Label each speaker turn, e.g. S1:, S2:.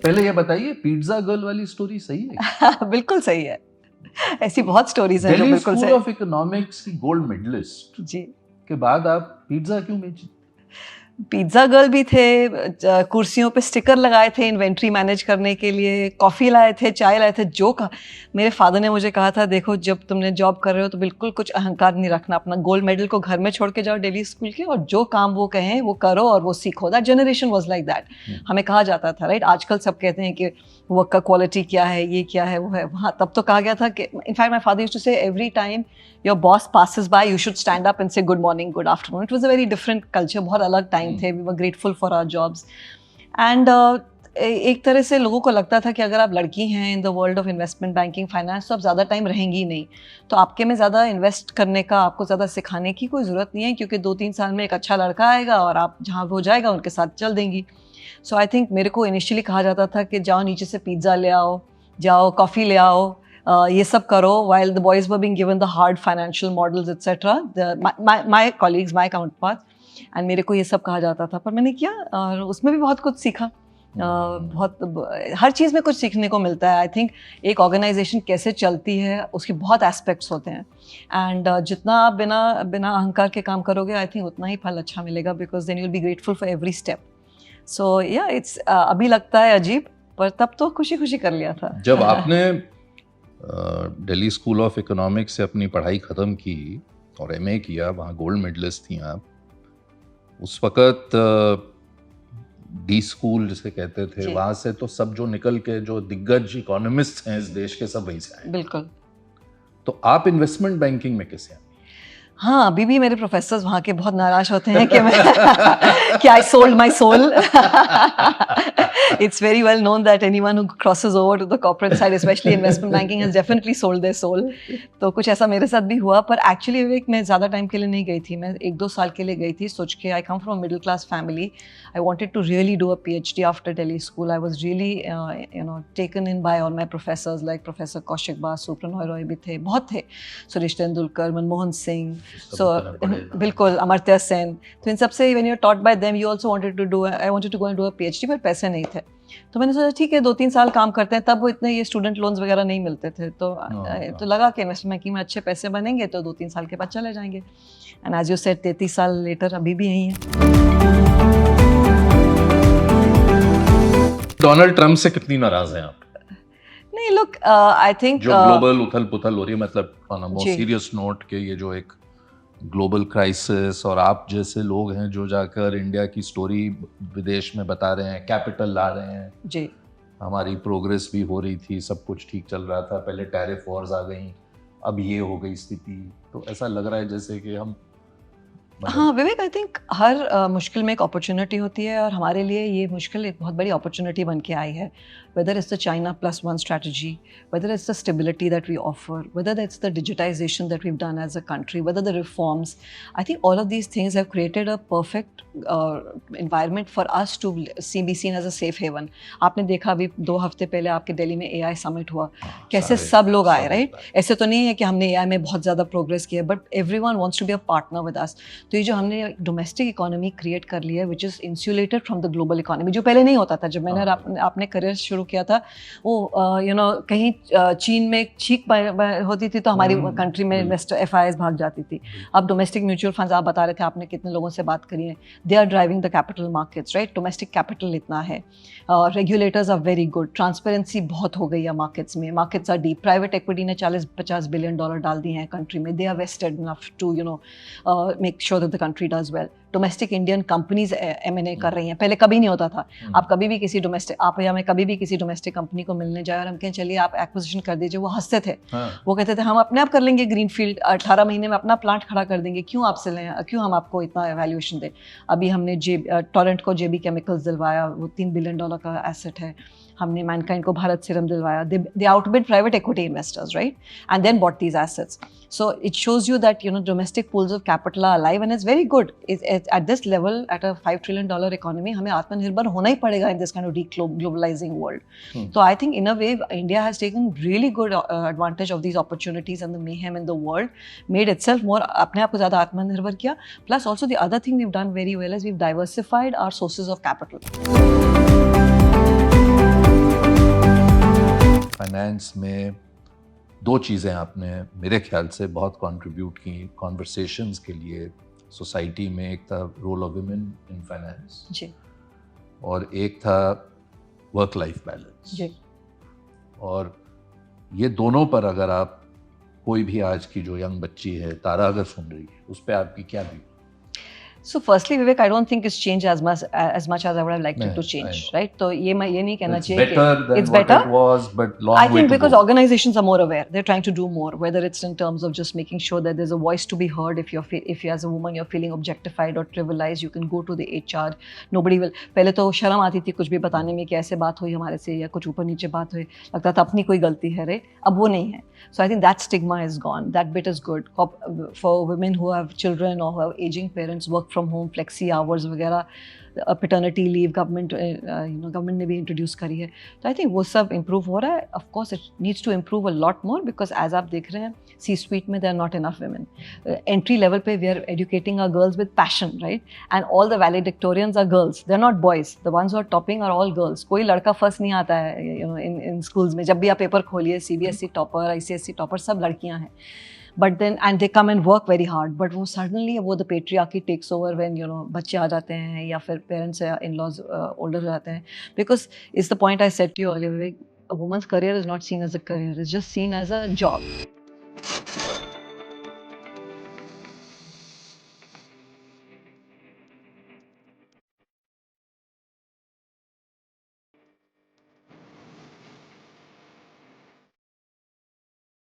S1: पहले ये बताइए, पिज्जा गर्ल वाली स्टोरी सही है?
S2: बिल्कुल सही है, ऐसी बहुत स्टोरीज हैं जो
S1: दिल्ली
S2: बिल्कुल
S1: स्कूल
S2: सही।
S1: ऑफ इकोनॉमिक्स की गोल्ड मेडलिस्ट
S2: जी,
S1: के बाद आप पिज्जा क्यों बेची?
S2: पिज्जा गर्ल भी थे, कुर्सियों पे स्टिकर लगाए थे इन्वेंट्री मैनेज करने के लिए, कॉफ़ी लाए थे, चाय लाए थे, जो कहा। मेरे फादर ने मुझे कहा था, देखो जब तुमने जॉब कर रहे हो तो बिल्कुल कुछ अहंकार नहीं रखना, अपना गोल्ड मेडल को घर में छोड़ के जाओ दिल्ली स्कूल के, और जो काम वो कहें वो करो और वो सीखो। That generation was like that. हमें कहा जाता था, राइट? आजकल सब कहते हैं कि वर्क का क्वालिटी क्या है, ये क्या है, वो है। वहाँ तब तो कहा गया था कि, in fact my father used to say every time your boss passes by, you should stand up and say good morning, good afternoon. It was a very different culture, बहुत अलग टाइम थे. We were grateful for our jobs. And एक तरह से लोगों को लगता था कि अगर आप लड़की हैं in the world of investment banking finance तो आप ज़्यादा टाइम रहेंगी ही नहीं, तो आपके में ज़्यादा इन्वेस्ट करने का, आपको ज़्यादा सिखाने की कोई ज़रूरत नहीं है, क्योंकि 2-3 साल में एक अच्छा लड़का आएगा और आप जहाँ हो जाएगा उनके साथ चल देंगी. सो आई थिंक मेरे को इनिशियली कहा जाता था कि जाओ नीचे से पिज़्ज़ा ले आओ, जाओ कॉफ़ी ले आओ, ये सब करो, while the boys were being given the hard financial models etc. My colleagues, my counterparts, and मेरे को ये सब कहा जाता था, पर मैंने किया और उसमें भी बहुत कुछ सीखा. बहुत हर चीज़ में कुछ सीखने को मिलता है. आई थिंक एक ऑर्गेनाइजेशन कैसे चलती है उसके बहुत एस्पेक्ट्स होते हैं, एंड जितना आप बिना अहंकार के काम करोगे आई थिंक उतना ही फल अच्छा मिलेगा, because then you will be grateful for every step. So या इट्स अभी लगता है अजीब, पर तब तो खुशी खुशी कर लिया था.
S1: जब आपने दिल्ली स्कूल ऑफ इकोनॉमिक्स से अपनी पढ़ाई ख़त्म की और एमए किया, वहाँ गोल्ड मेडलिस्ट थी आप, उस वक़्त डी स्कूल जिसे कहते थे, वहाँ से तो सब जो निकल के जो दिग्गज इकोनॉमिस्ट हैं इस देश के सब वहीं से आए.
S2: बिल्कुल.
S1: तो आप इन्वेस्टमेंट बैंकिंग में कैसे आए?
S2: हाँ, अभी भी मेरे प्रोफेसर्स वहाँ के बहुत नाराज होते हैं कि मैं कि I sold my soul. It's very well known that anyone who crosses over to the corporate side, especially investment banking, has definitely sold their soul. तो कुछ ऐसा मेरे साथ भी हुआ, पर एक्चुअली विवेक मैं ज़्यादा टाइम के लिए नहीं गई थी. मैं 1-2 साल के लिए गई थी, सोच के I come from middle class family. I wanted to really do a PhD after Delhi school. I was really taken in by all my professors, like professor Kaushik Basu, Pranoy Roy भी थे, बहुत थे, सुरेश तेंदुलकर, मनमोहन सिंह, सो बिल्कुल अमर्त्य सेन. तो इन सबसे when you are taught by them you also wanted to do, I wanted to go and do a PhD, पर पैसे नहीं थे. तो मैंने सोचा ठीक है 2-3 साल काम करते हैं, तब वो इतने ये स्टूडेंट लोन्स वगैरह नहीं मिलते थे, तो लगा कि इन्वेस्टमेंट बैंकिंग में अच्छे पैसे बनेंगे तो 2-3 साल के बाद चले जाएंगे. एंड एज यू सेड 33 साल लेटर अभी भी यही है.
S1: डोनाल्ड ट्रम्प से कितनी नाराज हैं आप?
S2: नहीं, लुक आई थिंक
S1: जो ग्लोबल उथल पुथल हो रही है, मतलब on a more serious note के ये जो एक ग्लोबल क्राइसिस, और आप जैसे लोग हैं जो जाकर इंडिया की स्टोरी विदेश में बता रहे हैं, कैपिटल ला रहे हैं
S2: जी,
S1: हमारी प्रोग्रेस भी हो रही थी, सब कुछ ठीक चल रहा था, पहले टैरिफ वॉर्स आ गई, अब ये हो गई स्थिति, तो ऐसा लग रहा है जैसे कि हम
S2: हाँ विवेक, आई थिंक हर मुश्किल में एक अपॉर्चुनिटी होती है, और हमारे लिए ये मुश्किल एक बहुत बड़ी अपॉर्चुनिटी बन के आई है. Whether it's the China plus one strategy, whether it's the stability that we offer, whether it's the digitization that we've done as a country, whether the reforms, I think all of these things have created a perfect environment for us to be seen as a safe haven. आपने देखा अभी 2 हफ्ते पहले आपके दिल्ली में AI summit हुआ, कैसे सब लोग आए, राइट? ऐसे तो नहीं है कि हमने AI में बहुत ज़्यादा प्रोग्रेस किया, but everyone wants to be a partner with us. तो ये जो हमने डोमेस्टिक इकोनॉमी क्रिएट कर ली है, which is insulated from the global economy, जो पहले नहीं होता था. जब मैंने आपने करियर शुरू किया था, वो कहीं चीन में छींक होती थी तो हमारी कंट्री में इन्वेस्टर FIIs भाग जाती थी. अब डोमेस्टिक म्यूचुअल फंड्स, आप बता रहे थे, आपने कितने लोगों से बात करी है, they are driving the capital markets, right? Domestic capital इतना है, regulators are very good, transparency बहुत हो गई है मार्केट्स में, markets are deep, private equity ने $40-50 बिलियन डाल दिए हैं कंट्री में. They are vested enough to make sure that the country does well. Domestic Indian companies M&A कर रही हैं, पहले कभी नहीं होता था. आप कभी भी किसी डोमेस्टिक, आप या मैं कभी भी किसी डोमेस्टिक कंपनी को मिलने जाए और हम कहें चलिए आप एक्विजिशन कर दीजिए, वो हंसते थे. वो कहते थे हम अपने आप कर लेंगे, ग्रीनफील्ड 18 महीने में अपना प्लांट खड़ा कर देंगे, क्यों आपसे लें, क्यों हम आपको इतना वैल्यूएशन दें. अभी हमने टोरेंट को JB केमिकल्स दिलवाया, वो $3 बिलियन का एसेट है. हमने मैनकाइंड को भारत सीरम दिलवाया. They outbid private equity investors, right? And then bought these assets. So it shows you that domestic pools of capital are alive, and it's very good. It's at this level, at a $5 trillion economy, हमें आत्मनिर्भर होना ही पड़ेगा in this kind of globalizing world. So I think in a way India has taken really good advantage of these opportunities and the mayhem in the world, made itself more, अपने आप को ज़्यादा आत्मनिर्भर किया. Plus also the other thing we've done very well is we've diversified our sources of capital.
S1: Finance में 2 चीज़ें आपने मेरे ख्याल से बहुत कंट्रीब्यूट की कॉन्वर्सेशंस के लिए सोसाइटी में। एक था role of women in finance
S2: जी
S1: और एक था वर्क लाइफ बैलेंस।
S2: जी
S1: और ये दोनों पर अगर आप कोई भी आज की जो यंग बच्ची है तारा अगर सुन रही है, उस पे आपकी क्या view?
S2: So firstly, Vivek, I don't think it's changed as much as I would have liked it to
S1: I
S2: change,
S1: know.
S2: right? तो ये मैं ये नहीं कहना
S1: It's
S2: चाहिए
S1: better
S2: कि
S1: than
S2: it's
S1: what
S2: better.
S1: it was, but long
S2: I
S1: way
S2: think
S1: to
S2: because
S1: go.
S2: organizations are more aware, they're trying to do more. Whether it's in terms of just making sure that there's a voice to be heard. If you as a woman you're feeling objectified or trivialized, you can go to the HR. Nobody will. पहले तो शर्म आती थी कुछ भी बताने में कि ऐसे बात हुई हमारे से या कुछ ऊपर नीचे बात हुई, लगता था अपनी कोई गलती है रे। अब वो नहीं है. So I think that stigma is gone. That bit is good. For women who have children or who have aging parents, work from home, flexi hours वगैरह, paternity leave government ने भी introduce करी है. तो I think वो सब improve हो रहा है. Of course it needs to improve a lot more because as आप देख रहे हैं C-suite में there are not enough women. Entry level पे we are educating our girls with passion, right? And all the valedictorians are girls. They're not boys. The ones who are topping are all girls. कोई लड़का first नहीं आता है in schools में. जब भी आप पेपर खोलिए CBSE topper, ICSE topper सब लड़कियां हैं. But then and they come and work very hard. But वो suddenly वो the patriarchy takes over when बच्चे आ जाते हैं या फिर parents या in-laws older हो जाते हैं. Because it's the point I said to you earlier, Vivek, a woman's career is not seen as a career. It's just seen as a job.